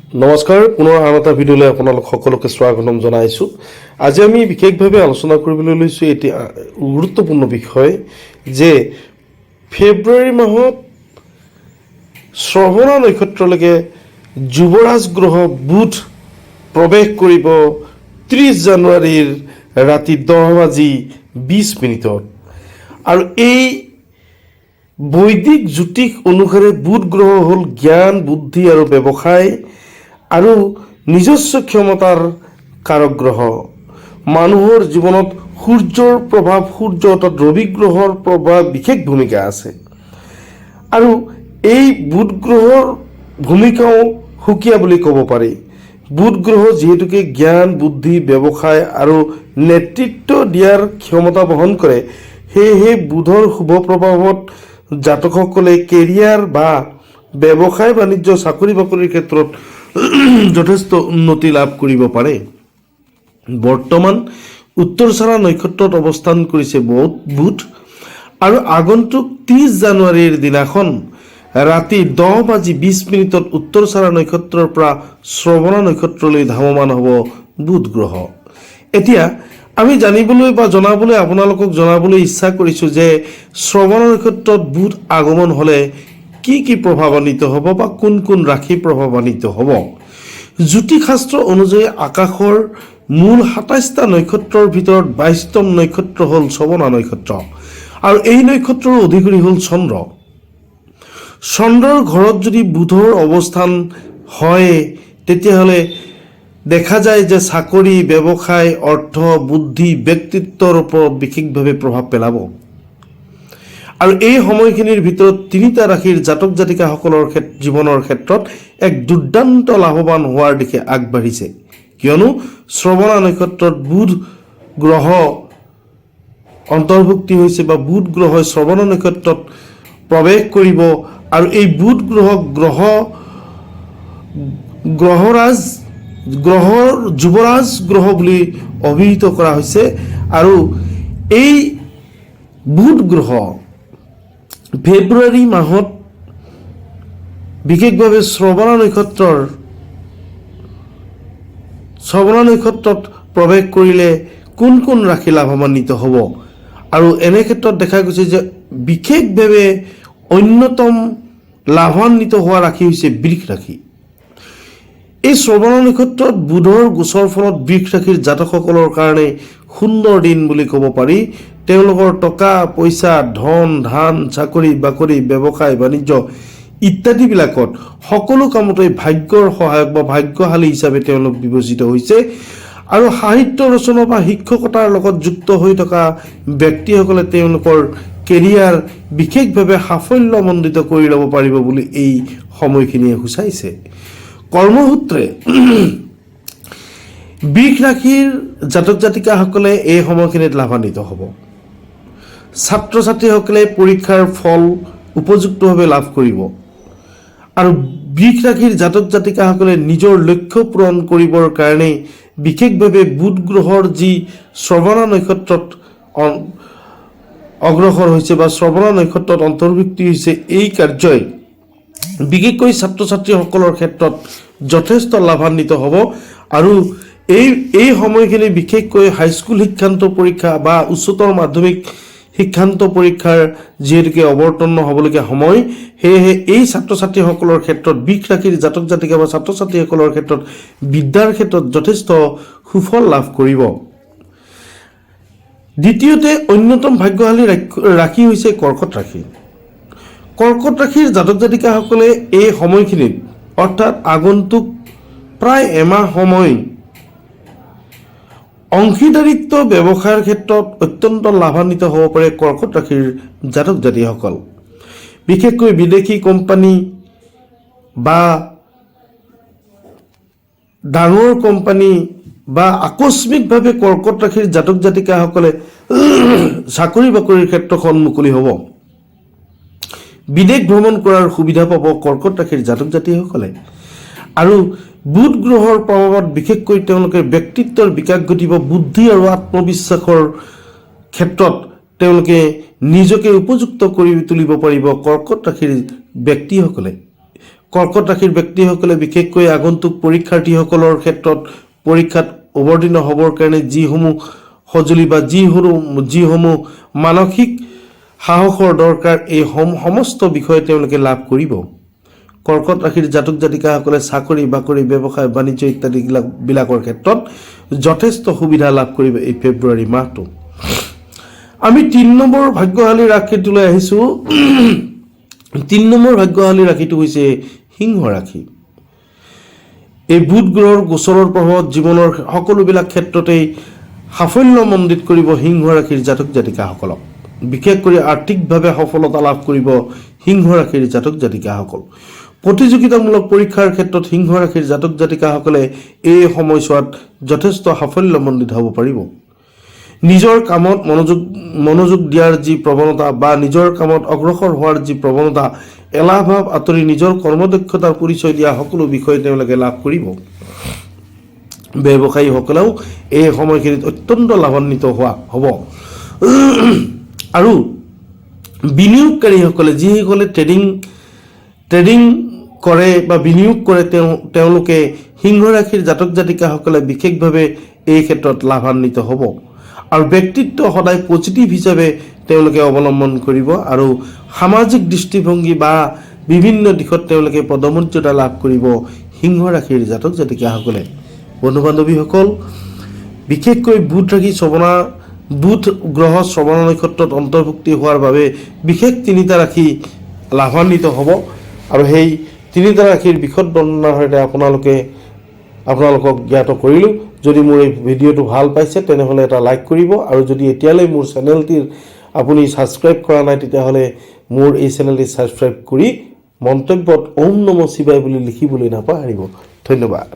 নমস্কাৰ পুনৰ আন এটা ভিডিঅ'লৈ আপোনালোক সকলোকে স্বাগতম জনাইছোঁ। আজি আমি বিশেষভাৱে আলোচনা কৰিবলৈ লৈছোঁ এটি গুৰুত্বপূৰ্ণ বিষয় যে ফেব্ৰুৱাৰী মাহত শ্ৰৱণা নক্ষত্ৰলৈকে যুৱৰাজ গ্ৰহ বুধ প্ৰৱেশ কৰিব 30 জানুৱাৰীৰ ৰাতি 10:20 আৰু এই বৈদিক জ্যোতিষ অনুসাৰে বুধ গ্ৰহ হ'ল জ্ঞান, বুদ্ধি আৰু ব্যৱসায় আৰু নিজস্ব ক্ষমতাৰ কাৰক গ্ৰহ। মানুহৰ জীৱনত সূৰ্যৰ প্ৰভাৱ, সূৰ্য অৰ্থাৎ ৰবি গ্ৰহৰ প্ৰভাৱ বিশেষ ভূমিকা আছে আৰু এই বুধ গ্ৰহৰ ভূমিকাও সুকীয়া বুলি ক'ব পাৰি। বুধ গ্ৰহ যিহেতুকে জ্ঞান, বুদ্ধি, ব্যৱসায় আৰু নেতৃত্ব দিয়াৰ ক্ষমতা বহন কৰে, সেয়েহে বুধৰ শুভ প্ৰভাৱত জাতকসকলে কেৰিয়াৰ বা ব্যৱসায় বাণিজ্য, চাকৰি বাকৰিৰ ক্ষেত্ৰত যথেষ্ট উন্নতি লাভ কৰিব পাৰে। বৰ্তমান উত্তৰচাৰা নক্ষত্ৰত অৱস্থান কৰিছে বুধ আৰু আগন্তুক 30 জানুৱাৰীৰ দিনাখন ৰাতি 10:20 উত্তৰচাৰা নক্ষত্ৰৰ পৰা শ্ৰৱণা নক্ষত্ৰলৈ ধাৱমান হ'ব বুধ গ্ৰহ। এতিয়া আমি জানিবলৈ বা জনাবলৈ আপোনালোকক জনাবলৈ ইচ্ছা কৰিছোঁ যে শ্ৰৱণা নক্ষত্ৰত বুধ আগমন হ'লে কি কি প্ৰভাৱান্বিত হ'ব বা কোন কোন ৰাশি প্ৰভাৱান্বিত হ'ব। জ্যোতিষশাস্ত্ৰ অনুযায়ী আকাশৰ মূল 27টা নক্ষত্ৰৰ ভিতৰত 22তম নক্ষত্ৰ হ'ল শ্ৰৱণা নক্ষত্ৰ আৰু এই নক্ষত্ৰৰ অধিকাৰী হ'ল চন্দ্ৰ। চন্দ্ৰৰ ঘৰত যদি বুধৰ অৱস্থান হয় তেতিয়াহ'লে দেখা যায় যে চাকৰি, ব্যৱসায়, অৰ্থ, বুদ্ধি, ব্যক্তিত্বৰ ওপৰত বিশেষভাৱে প্ৰভাৱ পেলাব আৰু এই সময়খিনিৰ ভিতৰত 3টা ৰাশিৰ জাতক জাতিকাসকলৰ জীৱনৰ ক্ষেত্ৰত এক দুৰ্দান্ত লাভৱান হোৱাৰ দিশে আগবাঢ়িছে, কিয়নো শ্ৰৱণা নক্ষত্ৰত বুধ গ্ৰহ অন্তৰ্ভুক্তি হৈছে বা বুধ গ্ৰহই শ্ৰৱণা নক্ষত্ৰত প্ৰৱেশ কৰিব আৰু এই বুধ গ্ৰহৰ যুৱৰাজ গ্ৰহ বুলি অভিহিত কৰা হৈছে আৰু এই বুধ গ্ৰহ ফেব্ৰুৱাৰী মাহত বিশেষভাৱে শ্ৰৱণা নক্ষত্ৰত প্ৰৱেশ কৰিলে কোন কোন ৰাশি লাভান্বিত হ'ব আৰু এনে ক্ষেত্ৰত দেখা গৈছে যে বিশেষভাৱে অন্যতম লাভান্বিত হোৱা ৰাশি হৈছে বৃষ ৰাশি। এই শ্ৰৱণা নক্ষত্ৰত বুধৰ গোচৰ ফলত বৃষ ৰাশিৰ জাতকসকলৰ কাৰণে সুন্দৰ দিন বুলি ক'ব পাৰি। তেওঁলোকৰ টকা পইচা, ধন ধান, চাকৰি বাকৰি, ব্যৱসায় বাণিজ্য ইত্যাদিবিলাকত সকলো কামতে ভাগ্যৰ সহায়ক বা ভাগ্যশালী হিচাপে তেওঁলোক বিবেচিত হৈছে আৰু সাহিত্য ৰচনা বা শিক্ষকতাৰ লগত যুক্ত হৈ থকা ব্যক্তিসকলে তেওঁলোকৰ কেৰিয়াৰ বিশেষভাৱে সাফল্যমণ্ডিত কৰি ল'ব পাৰিব বুলি এই সময়খিনিয়ে সূচাইছে। কৰ্মসূত্ৰে বৃষ ৰাশিৰ জাতক জাতিকাসকলে এই সময়খিনিত লাভান্বিত হ'ব। ছাত্ৰ ছাত্ৰীসকলে পৰীক্ষাৰ ফল উপযুক্তভাৱে লাভ কৰিব আৰু বৃষ ৰাশিৰ জাতক জাতিকাসকলে নিজৰ লক্ষ্য পূৰণ কৰিবৰ কাৰণে বিশেষভাৱে বুধ গ্ৰহৰ যি শ্ৰৱণা নক্ষত্ৰত অগ্ৰসৰ হৈছে বা শ্ৰৱণা নক্ষত্ৰত অন্তৰ্ভুক্তি হৈছে, এই কাৰ্যই বিশেষকৈ ছাত্ৰ ছাত্ৰীসকলৰ ক্ষেত্ৰত যথেষ্ট লাভান্বিত হ'ব আৰু এই সময়খিনি বিশেষকৈ হাইস্কুল শিক্ষান্ত পৰীক্ষা বা উচ্চতৰ মাধ্যমিক শিক্ষান্ত পৰীক্ষাৰ যিহেতুকে অৱতীৰ্ণ হ'বলগীয়া সময়, সেয়েহে এই ছাত্ৰ ছাত্ৰীসকলৰ ক্ষেত্ৰত বৃষ ৰাশিৰ জাতক জাতিকা বা ছাত্ৰ ছাত্ৰীসকলৰ ক্ষেত্ৰত বিদ্যাৰ ক্ষেত্ৰত যথেষ্ট সুফল লাভ কৰিব। দ্বিতীয়তে অন্যতম ভাগ্যশালী ৰাশি হৈছে কৰ্কট ৰাশি। কৰ্কট ৰাশিৰ জাতক জাতিকাসকলে এই সময়খিনিত অৰ্থাৎ আগন্তুক প্ৰায় এমাহ সময় অংশীদাৰিত্ব ব্যৱসায়ৰ ক্ষেত্ৰত অত্যন্ত লাভান্বিত হ'ব পাৰে কৰ্কট ৰাশিৰ জাতক জাতিসকল। বিশেষকৈ বিদেশী কোম্পানী বা ডাঙৰ কোম্পানী বা আকস্মিকভাৱে কৰ্কট ৰাশিৰ জাতক জাতিকাসকলে চাকৰি বাকৰিৰ ক্ষেত্ৰখন মুকলি হ'ব। বিদেশ ভ্ৰমণ কৰাৰ সুবিধা পাব কৰ্কট ৰাশিৰ জাতক জাতিসকলে আৰু বুধ গ্ৰহৰ প্ৰভাৱত বিশেষকৈ তেওঁলোকে ব্যক্তিত্বৰ বিকাশ ঘটিব। বুদ্ধি আৰু আত্মবিশ্বাসৰ ক্ষেত্ৰত তেওঁলোকে নিজকে উপযুক্ত কৰি তুলিব পাৰিব কৰ্কট ৰাশিৰ ব্যক্তিসকলে। কৰ্কট ৰাশিৰ ব্যক্তিসকলে বিশেষকৈ আগন্তুক পৰীক্ষাৰ্থীসকলৰ ক্ষেত্ৰত পৰীক্ষাত অৱতীৰ্ণ হ'বৰ কাৰণে যিসমূহ সঁজুলি বা যিসমূহ মানসিক সাহসৰ দৰকাৰ এই সমস্ত বিষয়ে তেওঁলোকে লাভ কৰিব। কৰ্কট ৰাশিৰ জাতক জাতিকাসকলে চাকৰি বাকৰি ব্যৱসায় বাণিজ্য ইত্যাদি বিলাকৰ ক্ষেত্ৰত যথেষ্ট সুবিধা লাভ কৰিব এই ফেব্ৰুৱাৰী মাহটো। আমি 3 নম্বৰ ভাগ্যশালী ৰাশিটোলৈ আহিছোঁ। 3 নম্বৰ ভাগ্যশালী ৰাশিটো হৈছে সিংহ ৰাশি। এই বুধ গ্ৰহৰ গোচৰৰ প্ৰভাৱত জীৱনৰ সকলোবিলাক ক্ষেত্ৰতেই সাফল্যমণ্ডিত কৰিব সিংহ ৰাশিৰ জাতক জাতিকাসকলক। বিশেষ কৰি আৰ্থিকভাৱে সফলতা লাভ কৰিব সিংহ ৰাশিৰ জাতক জাতিকাসকল। প্ৰতিযোগিতামূলক পৰীক্ষাৰ ক্ষেত্ৰত সিংহ ৰাশিৰ জাতক জাতিকাসকলে এই সময়ছোৱাত যথেষ্ট সাফল্যমণ্ডিত হ'ব পাৰিব। নিজৰ কামত মনোযোগ দিয়াৰ যি প্ৰৱণতা বা নিজৰ কামত অগ্ৰসৰ হোৱাৰ যি প্ৰৱণতা, এলাহ ভাৱ আঁতৰি নিজৰ কৰ্মদক্ষতাৰ পৰিচয় দিয়া সকলো বিষয় তেওঁলোকে লাভ কৰিব। ব্যৱসায়ীসকলেও এই সময়খিনিত অত্যন্ত লাভান্বিত হ'ব। আৰু বিনিয়োগকাৰীসকলে যিসকলে ট্ৰেডিং কৰে বা বিনিয়োগ কৰে তেওঁলোকে সিংহ ৰাশিৰ জাতক জাতিকাসকলে বিশেষভাৱে এই ক্ষেত্ৰত লাভান্বিত হ'ব। আৰু ব্যক্তিত্ব সদায় পজিটিভ হিচাপে তেওঁলোকে অৱলম্বন কৰিব আৰু সামাজিক দৃষ্টিভংগী বা বিভিন্ন দিশত তেওঁলোকে পদমৰ্যাদা লাভ কৰিব সিংহ ৰাশিৰ জাতক জাতিকাসকলে। বন্ধু বান্ধৱীসকল, বিশেষকৈ বুধ গ্ৰহ শ্ৰৱণ নক্ষত্ৰত অন্তৰ্ভুক্তি হোৱাৰ বাবে বিশেষ 3টা ৰাশি লাভান্বিত হ'ব। আৰু সেই 3টা ৰাশিৰ বিশদ বৰ্ণনাৰ সৈতে আপোনালোকক জ্ঞাত কৰিলোঁ। যদি মোৰ এই ভিডিঅ'টো ভাল পাইছে তেনেহ'লে এটা লাইক কৰিব, আৰু যদি এতিয়ালৈ মোৰ চেনেলটিৰ আপুনি ছাবস্ক্ৰাইব কৰা নাই তেতিয়াহ'লে মোৰ এই চেনেলটি ছাবস্ক্ৰাইব কৰি মন্তব্যত ওম নমঃ শিৱায় বুলি লিখিবলৈ নাপাহৰিব। ধন্যবাদ।